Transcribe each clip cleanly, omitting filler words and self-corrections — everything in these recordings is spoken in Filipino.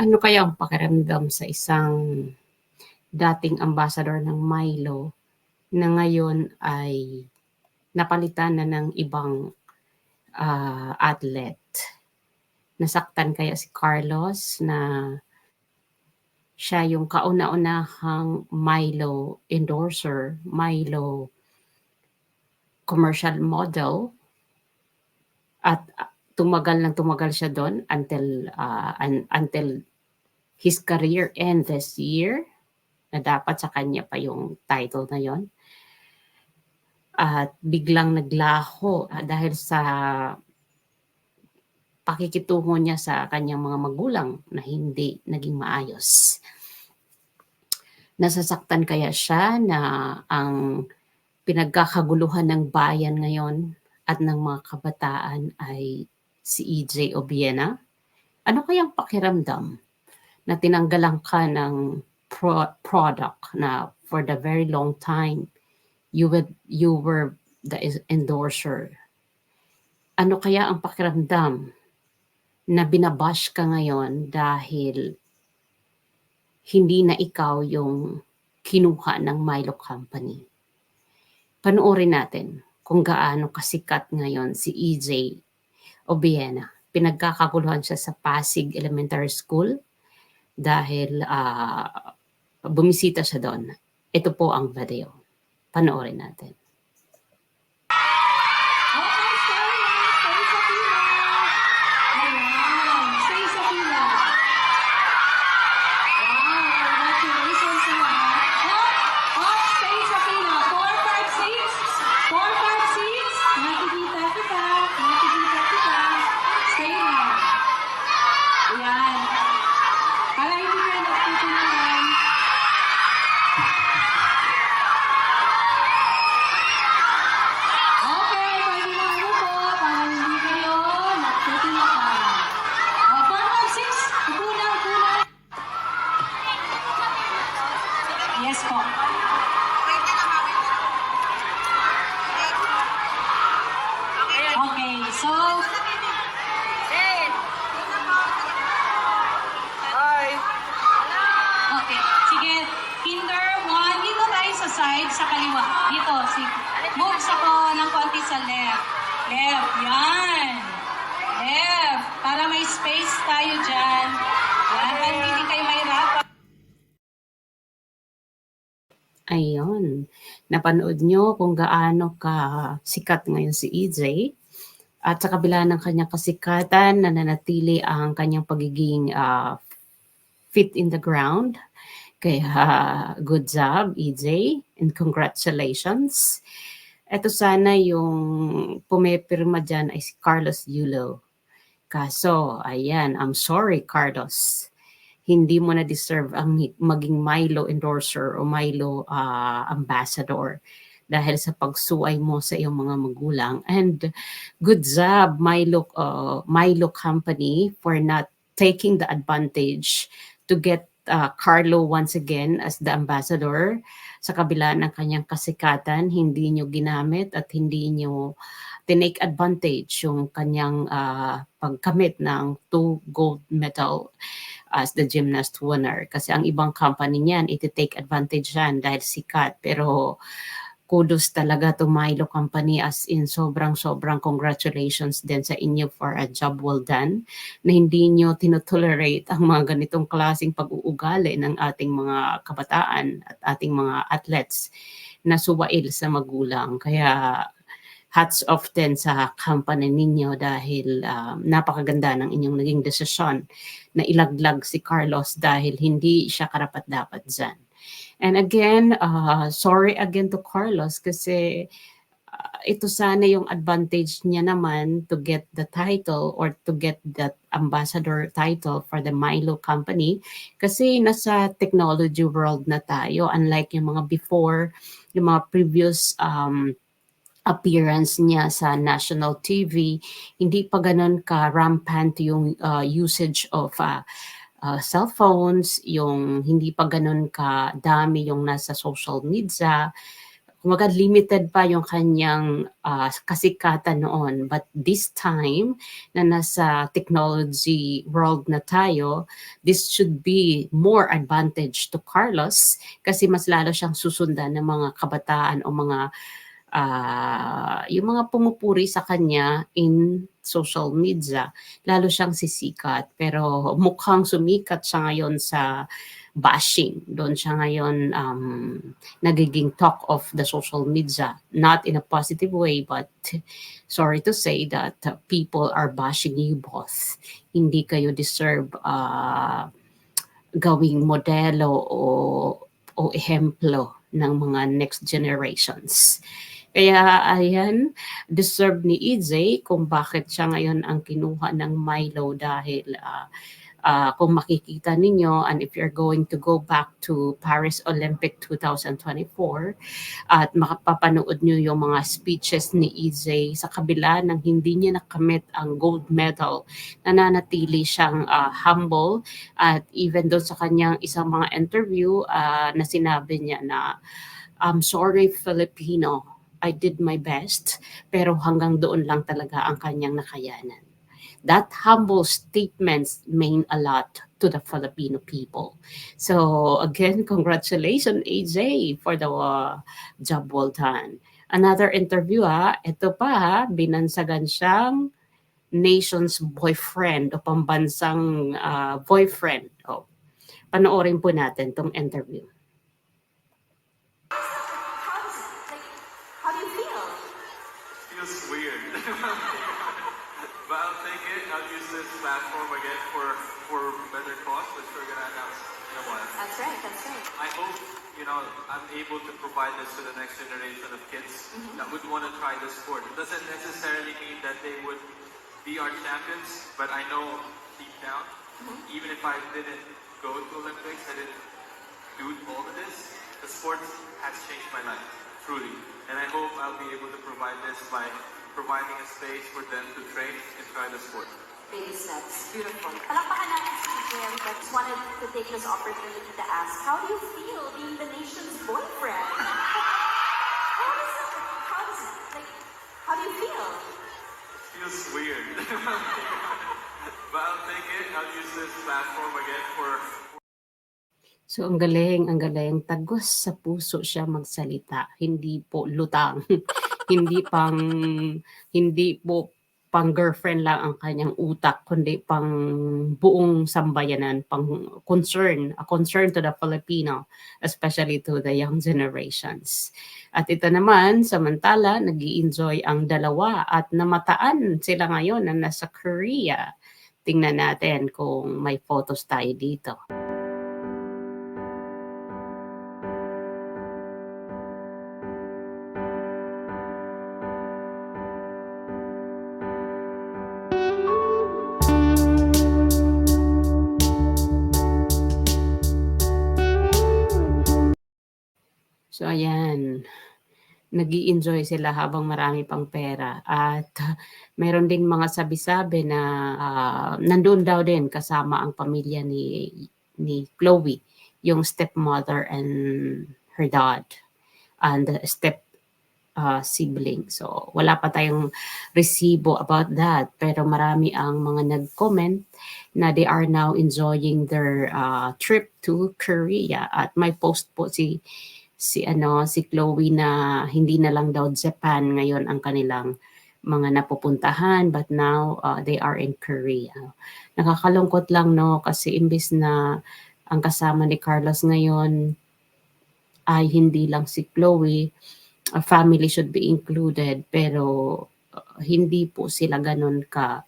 Ano kaya ang pakiramdam sa isang dating ambassador ng Milo na ngayon ay napalitan na ng ibang athlete? Nasaktan kaya si Carlos na siya yung kauna-unahang Milo endorser, Milo commercial model, at tumagal siya doon until his career end this year, na dapat sa kanya pa yung title na yon, at biglang naglaho dahil sa pakikitungo niya sa kanyang mga magulang na hindi naging maayos. Nasasaktan kaya siya na ang pinagkakaguluhan ng bayan ngayon at ng mga kabataan ay si EJ Obiena? Ano kayang pakiramdam na tinanggalan ka ng product na for the very long time you were the endorser? Ano kaya ang pakiramdam na binabash ka ngayon dahil hindi na ikaw yung kinuha ng Milo Company? Panoorin natin kung gaano kasikat ngayon si EJ Obiena. Pinagkakaguluhan siya sa Pasig Elementary School dahil bumisita siya doon. Ito po ang video. Panoorin natin. Yes po. Okay, so... Hi! Okay, sige. Kinder 1, dito tayo sa side, sa kaliwa. Dito, moves ako ng konti sa left. Left, yan. Left, para may space tayo dyan. Yan, hindi kayo mahirapan. Ayun, napanood nyo kung gaano ka sikat ngayon si EJ, at sa kabila ng kanyang kasikatan, nananatili ang kanyang pagiging feet in the ground. Kaya good job EJ and congratulations. Ito sana yung pumipirma dyan ay si Carlos Yulo. Kaso, ayan, I'm sorry Carlos. Hindi mo na deserve ang maging Milo endorser o Milo ambassador dahil sa pagsuway mo sa iyong mga magulang. And good job Milo Company for not taking the advantage to get Carlo once again as the ambassador. Sa kabila ng kanyang kasikatan, hindi nyo ginamit at hindi nyo tinake advantage yung kanyang pagkamit ng 2 gold medal as the gymnast winner. Kasi ang ibang company niyan, iti-take advantage yan dahil sikat. Pero kudos talaga to Milo Company, as in sobrang congratulations din sa inyo for a job well done na hindi nyo tinotolerate ang mga ganitong klaseng pag-uugali ng ating mga kabataan at ating mga athletes na suwail sa magulang. Kaya hats off din sa company ninyo dahil napakaganda ng inyong naging desisyon na ilaglag si Carlos dahil hindi siya karapat-dapat dyan. And again, sorry again to Carlos kasi ito sana yung advantage niya naman to get the title or to get that ambassador title for the Milo Company kasi nasa technology world na tayo, unlike yung mga before, yung mga previous appearance niya sa national TV, hindi pa ganun ka rampant yung usage of cellphones, yung hindi pa ganun ka dami yung nasa social media. kumbaga limited pa yung kanyang kasikatan noon. But this time na nasa technology world na tayo, this should be more advantage to Carlos kasi mas lalo siyang susundan ng mga kabataan o mga yung mga pumupuri sa kanya in social media. Lalo siyang sisikat. Pero mukhang sumikat siya ngayon sa bashing. Doon siya ngayon nagiging talk of the social media. Not in a positive way, but sorry to say that people are bashing you both. Hindi kayo deserve gawing modelo o ehemplo ng mga next generations. Kaya ayan, deserve ni EJ kung bakit siya ngayon ang kinuha ng Milo dahil kung makikita ninyo, and if you're going to go back to Paris Olympic 2024 at makapapanood nyo yung mga speeches ni EJ sa kabila ng hindi niya nakamit ang gold medal, nananatili siyang humble at even doon sa kanyang isang mga interview na sinabi niya na I'm sorry Filipino, I did my best, pero hanggang doon lang talaga ang kanyang nakayanan. That humble statements mean a lot to the Filipino people. So again, congratulations AJ for the job well done. Another interview ito pa binansagan siyang nation's boyfriend o pambansang boyfriend. Panoorin po natin tong interview. How do you feel? Feels weird. But I'll take it. I'll use this platform again for better cause, which we're gonna announce in a while. That's right, that's right. I hope, I'm able to provide this to the next generation of kids that would want to try this sport. It doesn't necessarily mean that they would be our champions, but I know deep down, even if I didn't go to Olympics, I didn't do all of this, the sport has changed my life, truly. And I hope I'll be able to provide this by providing a space for them to train and try the sport. Baby steps. Beautiful. Palakpakan natin si Jerry, but just wanted to take this opportunity to ask, how do you feel being the nation's boyfriend? How do you feel? Feels weird. But I'll take it. I'll use this platform again for So ang galing, tagos sa puso siya magsalita, hindi po lutang, hindi po pang girlfriend lang ang kanyang utak, kundi pang buong sambayanan, pang a concern to the Filipino, especially to the young generations. At ito naman, samantala, nag-i-enjoy ang dalawa at namataan sila ngayon na nasa Korea. Tingnan natin kung may photos tayo dito. So ayan, nag-i-enjoy sila habang marami pang pera at meron din mga sabi-sabi na nandun daw din kasama ang pamilya ni Chloe, yung stepmother and her dad and the step sibling. So wala pa tayong resibo about that, pero marami ang mga nag-comment na they are now enjoying their trip to Korea at may post po si Chloe na hindi na lang daw Japan ngayon ang kanilang mga napupuntahan, but now they are in Korea. Nakakalungkot lang kasi imbis na ang kasama ni Carlos ngayon ay hindi lang si Chloe, a family should be included, pero hindi po sila ganun ka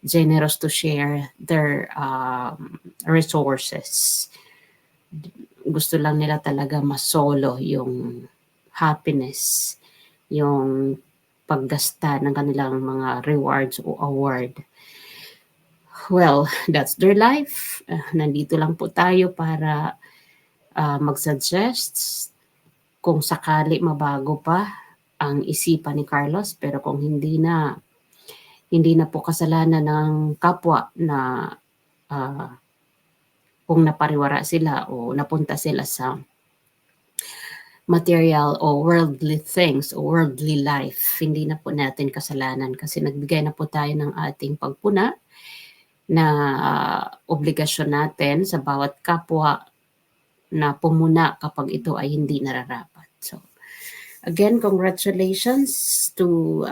generous to share their resources. Gusto lang nila talaga masolo yung happiness, yung paggasta ng kanilang mga rewards o award. Well, that's their life. Nandito lang po tayo para mag-suggest kung sakali mabago pa ang isipan ni Carlos, pero kung hindi na po kasalanan ng kapwa na kung napariwara sila o napunta sila sa material o worldly things o worldly life. Hindi na po natin kasalanan kasi nagbigay na po tayo ng ating pagpuna na obligasyon natin sa bawat kapwa na pumuna kapag ito ay hindi nararapat. So, again, congratulations to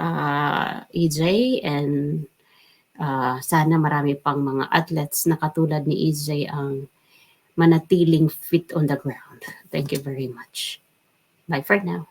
EJ and sana marami pang mga athletes na katulad ni EJ ang manatiling fit on the ground. Thank you very much. Bye for now.